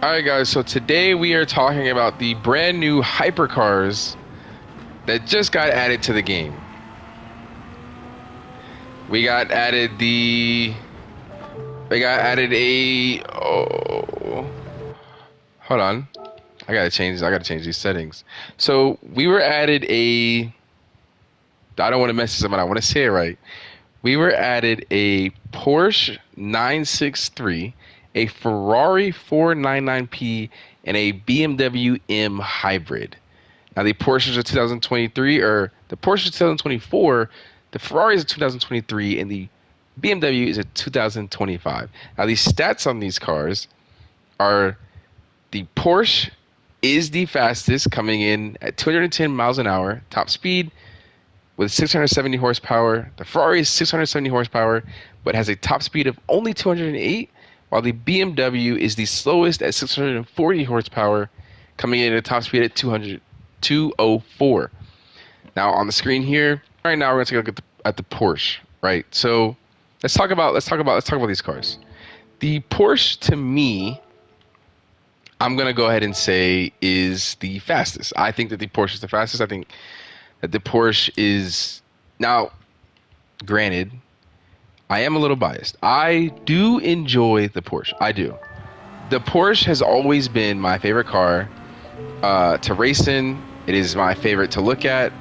Alright guys, so today we are talking about the brand new Hypercars that just got added to the game. We got added the they got added a hold on. I gotta change these settings. So we were added a I don't want to mess this up, but I want to say it right. We were added a Porsche 963, a Ferrari 499P, and a BMW M Hybrid. Now the Porsches are 2023, or the Porsche is 2024, the Ferrari is 2023, and the BMW is a 2025. Now the stats on these cars are the Porsche is the fastest, coming in at 210 miles an hour, top speed, with 670 horsepower. The Ferrari is 670 horsepower, but has a top speed of only 208, while the BMW is the slowest at 640 horsepower, coming in at a top speed at 204. Now on the screen here, right now we're going to take a look at the Porsche, right? So let's talk about these cars. The Porsche, to me, I'm going to go ahead and say is the fastest. I think that the Porsche is the fastest. I think that the Porsche is, now, granted, I am a little biased. I do enjoy the Porsche. I do. The Porsche has always been my favorite car to race in. It is my favorite to look at.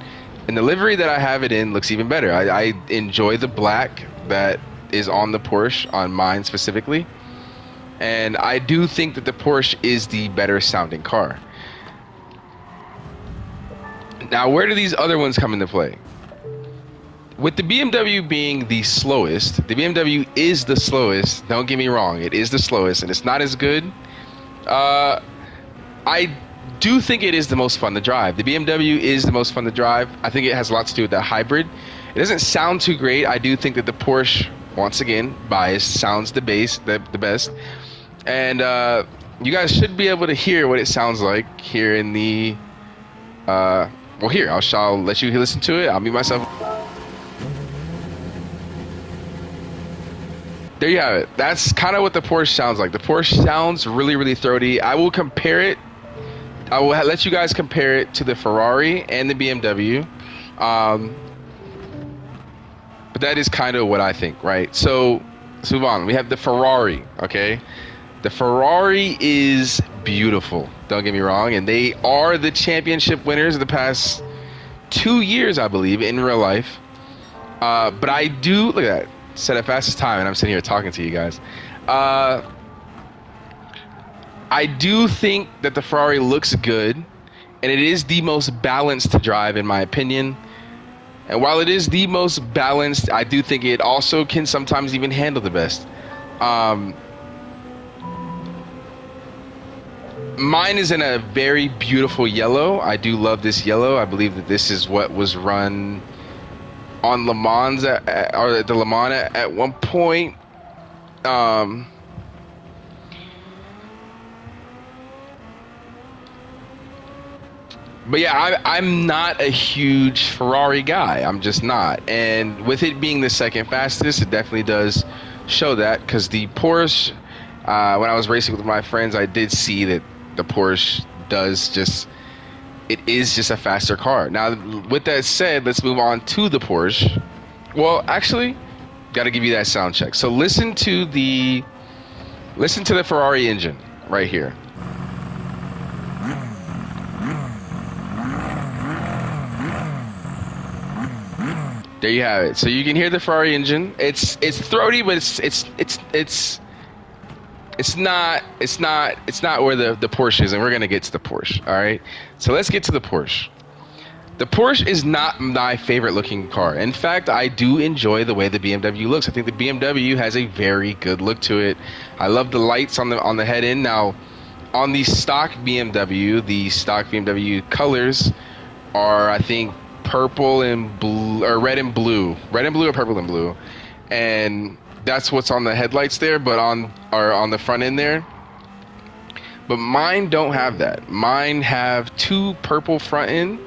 And the livery that I have it in looks even better. I enjoy the black that is on the Porsche, on mine specifically. And I do think that the Porsche is the better sounding car. Now, where do these other ones come into play? With the BMW being the slowest, the BMW is the slowest. Don't get me wrong, it is the slowest, and it's not as good. I do think it is the most fun to drive. The BMW is the most fun to drive. I think it has a lot to do with that hybrid. It doesn't sound too great. I do think that the Porsche, once again, biased, sounds the best. And you guys should be able to hear what it sounds like here in the well, here, I'll let you listen to it. I'll mute myself. There you have it. That's kind of what the Porsche sounds like. The Porsche sounds really, really throaty. I will let you guys compare it to the Ferrari and the BMW. But that is kind of what I think, right? So let's move on. We have the Ferrari, okay? The Ferrari is beautiful. Don't get me wrong. And they are the championship winners of the past 2 years, I believe, in real life. But I do, look at that, set at fastest time, and I'm sitting here talking to you guys. I do think that the Ferrari looks good, and it is the most balanced to drive, in my opinion. And while it is the most balanced, I do think it also can sometimes even handle the best. Mine is in a very beautiful yellow. I do love this yellow. I believe that this is what was run on Le Mans or the Le Mans at one point. But yeah, I'm not a huge Ferrari guy. I'm just not. And with it being the second fastest, it definitely does show that, because the Porsche, when I was racing with my friends, I did see that the Porsche is just a faster car. Now, with that said, let's move on to the Porsche. Well, actually, got to give you that sound check. So listen to the Ferrari engine right here. There you have it. So you can hear the Ferrari engine. It's throaty, but it's not where the Porsche is, and we're gonna get to the Porsche. All right. So let's get to the Porsche. The Porsche is not my favorite looking car. In fact, I do enjoy the way the BMW looks. I think the BMW has a very good look to it. I love the lights on the head end. Now, on the stock BMW colors are, I think, purple and blue, or red and blue, or purple and blue, and that's what's on the headlights there, but on the front end there. But mine don't have that. Mine have two purple front end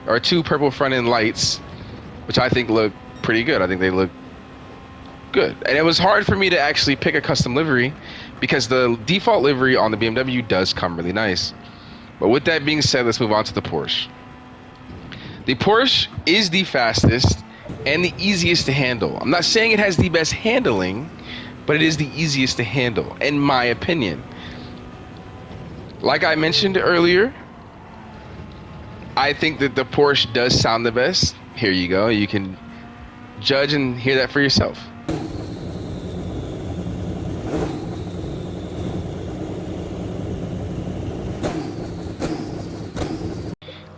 lights, which I think look pretty good. I think they look Good. And it was hard for me to actually pick a custom livery because the default livery on the BMW does come really nice. But with that being said, let's move on to the Porsche. The Porsche is the fastest and the easiest to handle. I'm not saying it has the best handling, but it is the easiest to handle, in my opinion. Like I mentioned earlier, I think that the Porsche does sound the best. Here you go. You can judge and hear that for yourself.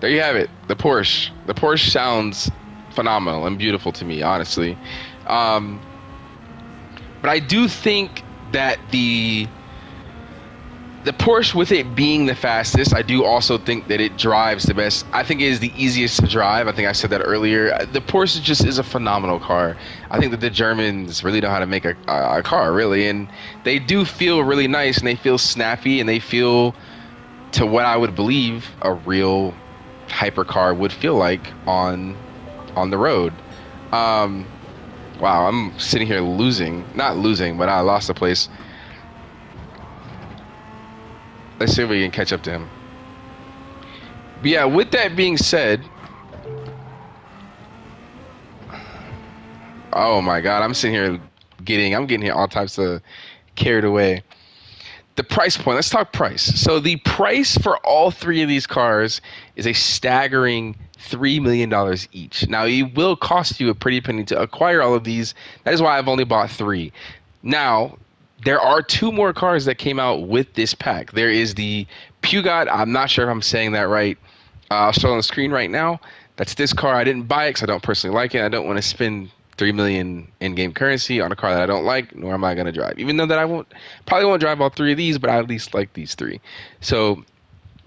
There you have it. The Porsche. The Porsche sounds phenomenal and beautiful to me, honestly. Um, but I do think that the Porsche, with it being the fastest, I do also think that it drives the best. I think it is the easiest to drive. I think I said that earlier. The Porsche just is a phenomenal car. I think that the Germans really know how to make a car, really. And they do feel really nice, and they feel snappy, and they feel, to what I would believe, a real hypercar would feel like on the road. Wow, I'm sitting here not losing, but I lost the place. Let's see if we can catch up to him. But yeah, with that being said, oh my God, I'm getting here all types of carried away. The price point, let's talk price. So the price for all three of these cars is a staggering $3 million each. Now, it will cost you a pretty penny to acquire all of these. That is why I've only bought three. Now, there are two more cars that came out with this pack. There is the Peugeot. I'm not sure if I'm saying that right. I'll show it on the screen right now. That's this car. I didn't buy it because I don't personally like it. I don't want to spend $3 million in-game currency on a car that I don't like, nor am I going to drive. Even though that I probably won't drive all three of these, but I at least like these three. So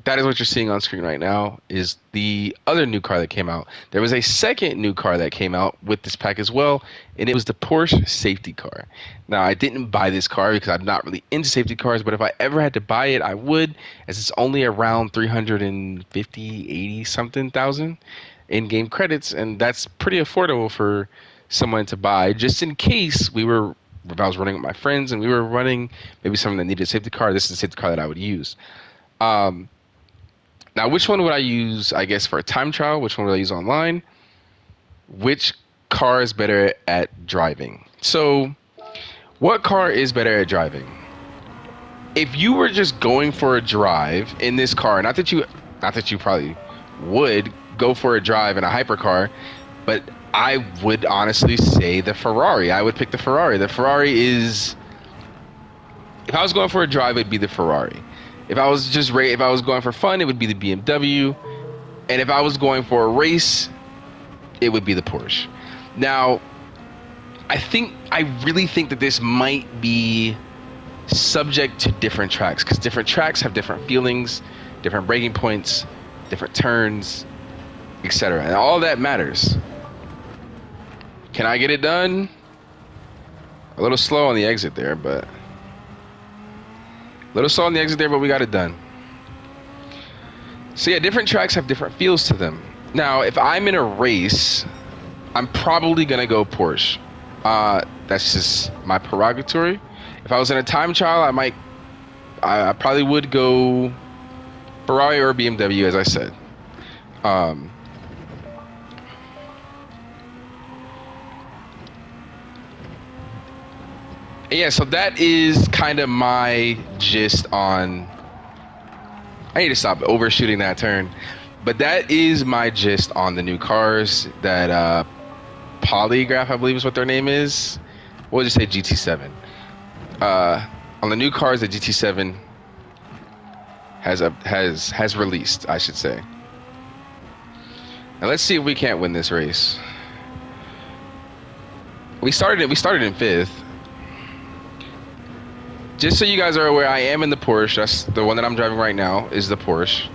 that is what you're seeing on screen right now, is the other new car that came out. There was a second new car that came out with this pack as well, and it was the Porsche safety car. Now, I didn't buy this car because I'm not really into safety cars, but if I ever had to buy it, I would, as it's only around 350, 80 something thousand in-game credits, and that's pretty affordable for someone to buy, just in case if I was running with my friends and we were running maybe someone that needed a safety car. This is a safety car that I would use. Now, which one would I use, I guess, for a time trial? Which one would I use online? Which car is better at driving? So, what car is better at driving? If you were just going for a drive in this car, not that you probably would go for a drive in a hypercar, but I would honestly say the Ferrari. I would pick the Ferrari. The Ferrari is, if I was going for a drive, it'd be the Ferrari. If I was going for fun, it would be the BMW. And if I was going for a race, it would be the Porsche. Now, I really think that this might be subject to different tracks, because different tracks have different feelings, different braking points, different turns, etc. And all that matters. Can I get it done? A little slow on the exit there, but we got it done. So yeah, different tracks have different feels to them. Now, if I'm in a race, I'm probably gonna go Porsche. That's just my prerogative. If I was in a time trial, I probably would go Ferrari or BMW, as I said. Yeah, so that is kind of my gist on. I need to stop overshooting that turn, but that is my gist on the new cars. That Polygraph, I believe, is what their name is. We'll just say GT7. On the new cars that GT7 has released, I should say. Now let's see if we can't win this race. We started in fifth. Just so you guys are aware, I am in the Porsche. That's the one that I'm driving right now, is the Porsche.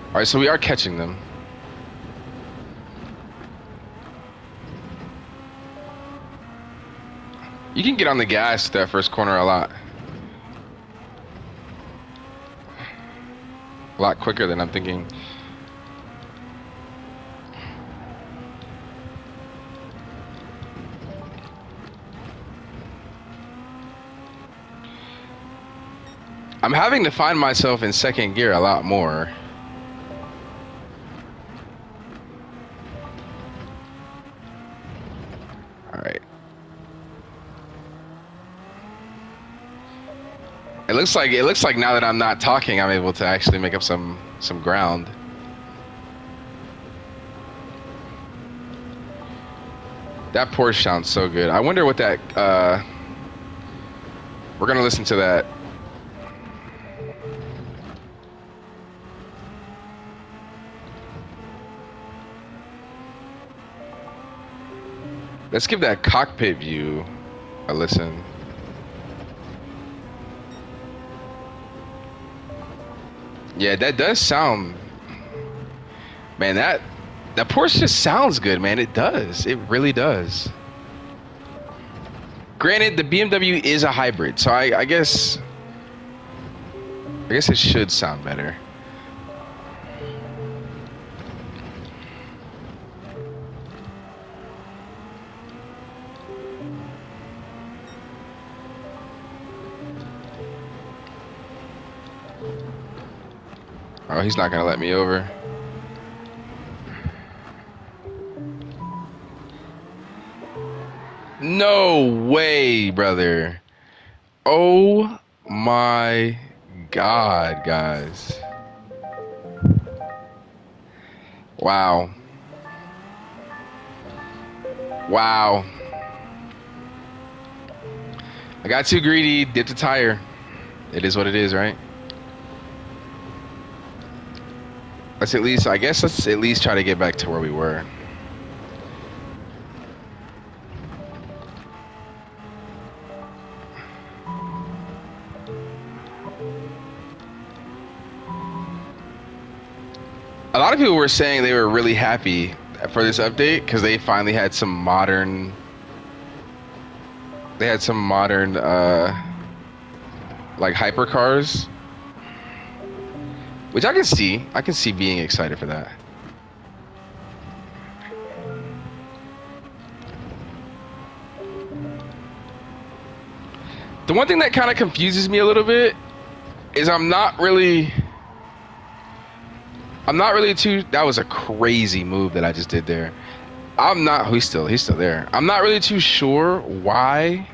All right, so we are catching them. You can get on the gas that first corner a lot quicker than I'm thinking. I'm having to find myself in second gear a lot more. All right. It looks like now that I'm not talking, I'm able to actually make up some ground. That Porsche sounds so good. I wonder what that we're gonna listen to that. Let's give that cockpit view a listen. Yeah, that does sound, man, that Porsche just sounds good, man. It does. It really does. Granted, the BMW is a hybrid, so I guess it should sound better. Oh, he's not gonna let me over. No way, brother. Oh my God, guys. Wow. Wow. I got too greedy, dipped the tire. It is what it is, right? Let's at least try to get back to where we were. A lot of people were saying they were really happy for this update because they finally had some modern like hypercars, which I can see being excited for that. The one thing that kind of confuses me a little bit is I'm not really too. That was a crazy move that I just did there. He's still there. I'm not really too sure why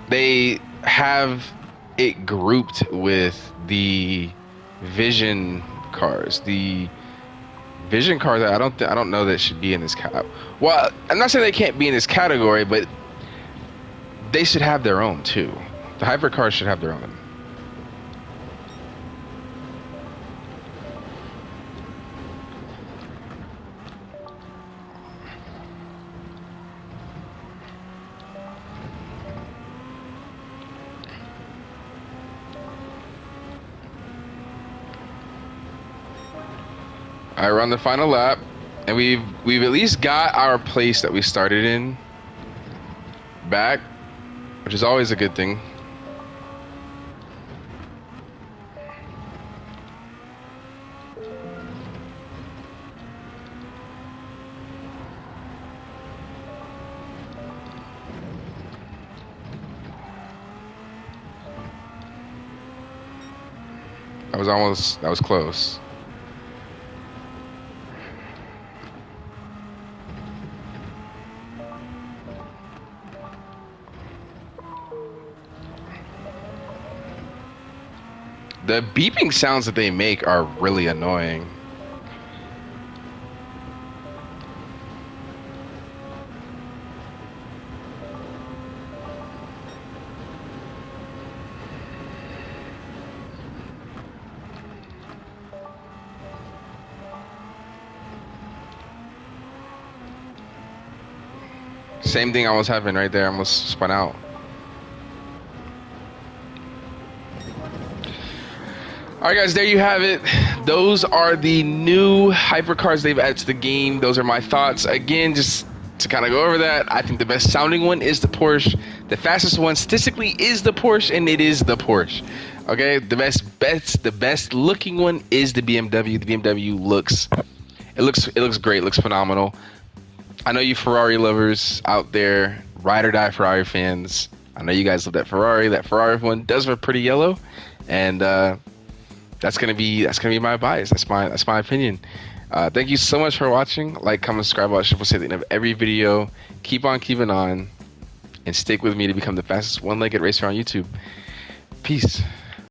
they have it grouped with the vision cars. The vision cars, I don't know that should be in this well, I'm not saying they can't be in this category, but they should have their own too. The hypercars should have their own. I run the final lap, and we've at least got our place that we started in back, which is always a good thing. That was close. The beeping sounds that they make are really annoying. Same thing I was having right there. I almost spun out. All right, guys, there you have it. Those are the new hypercars they've added to the game. Those are my thoughts. Again, just to kind of go over that, I think the best sounding one is the Porsche. The fastest one statistically is the Porsche, and it is the Porsche. Okay, the best looking one is the BMW. The BMW looks great, looks phenomenal. I know you Ferrari lovers out there, ride or die Ferrari fans. I know you guys love that Ferrari. That Ferrari one does look pretty yellow, and that's gonna be my bias. That's my opinion. Thank you so much for watching. Like, comment, subscribe, watch Triple C at the end of every video. Keep on keeping on, and stick with me to become the fastest one-legged racer on YouTube. Peace.